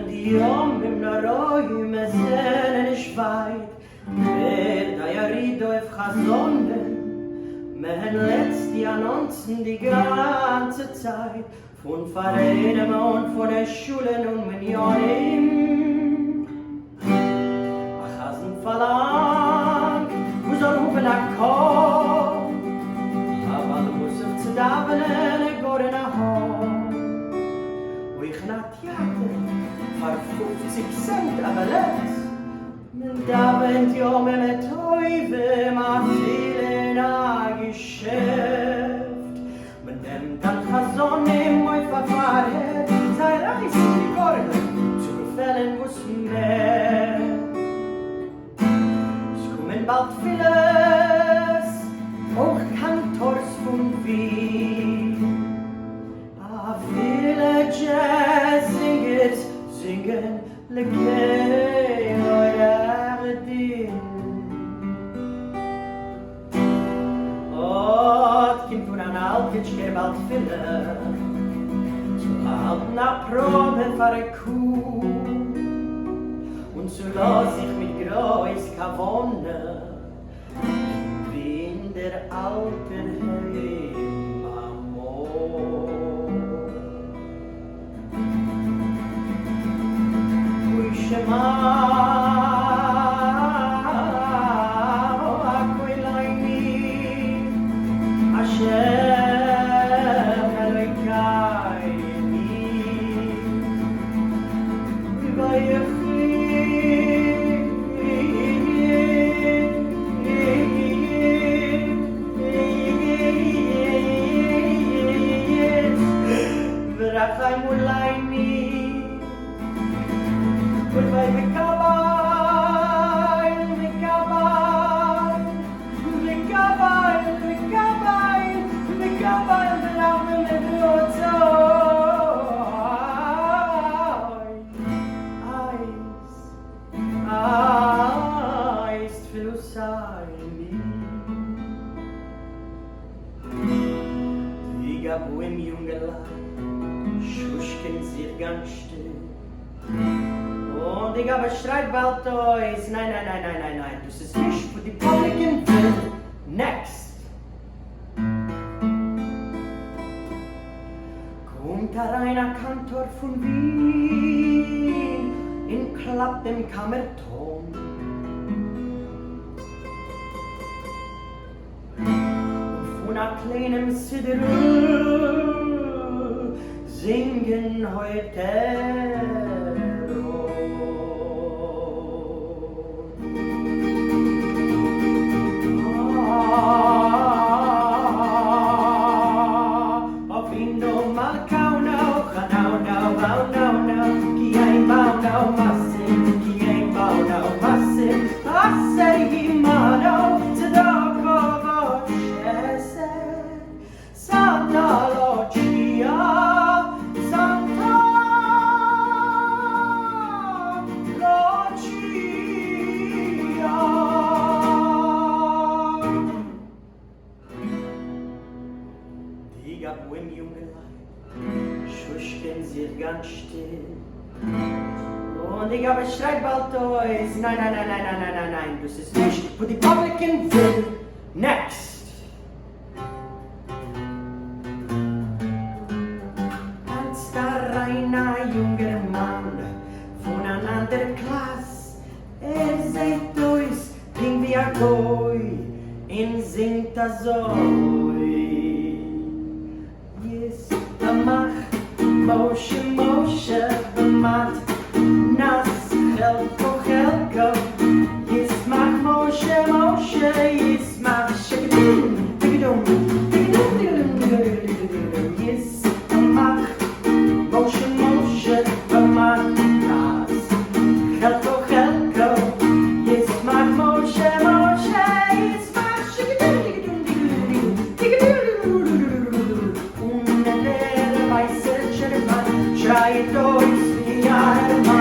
die im Räume sind nicht weit. Da ja rido auf Chazonen, man lässt die Annoncen die ganze Zeit. Von Vereinen und von den Schulen und Millionen. Ach, Hasen verlangt, wo soll rufen nach Kohl? Aber du musst auf zu davenen, ich gehe nach Hause. Wo ich nach Theater, für 50 Cent, aber letzt. Men davent ja med Teufel, man viele nach Geschäft. Men dem dann Sonne im Verfahren, sei Reisen die Gordel, zu gefällen muss mehr. Es kommen bald vieles, auch Kantors von Wien. Viele Jazz singen, Legay oder Din. Kind von einer Altitschke bald viele, zu halten a Probe für eine Kuh und zu lass ich mit Groß Kavonne wie in der alten Heimamor. Ui Shema Hashem Elokai Vayechi V'rachai Mulayni V'vay V'kabay V'kabay V'kabay V'kabay V'kabay V'rachim V'yotzay Eis Tfilusayni Die gabu im Jungelein Schuschken sich ganz still und ich habe Streit bald Toys. Nein, das ist nicht für die Publican Film. Next! Kommt herein ein Kantor von Wien in klappt dem Kammerton. Und von einer kleinen Sidere singen heute ganz still. Und ich habe Streit bald Toys. Nein, das ist nicht für die Publican Film. Next! Als da rein ein junger Mann von einer anderen Klasse, seht euch, klingt wie ein Goy, singt so. Yes, macht Moshe, Mat, Nas, Chelko, Yismach, Moshe, Yismach, Shekadum, Yismach, Moshe, Mat, Nas, Chelko, Yismach, Moshe, Yismach, Shekadum, Try it, boys, we are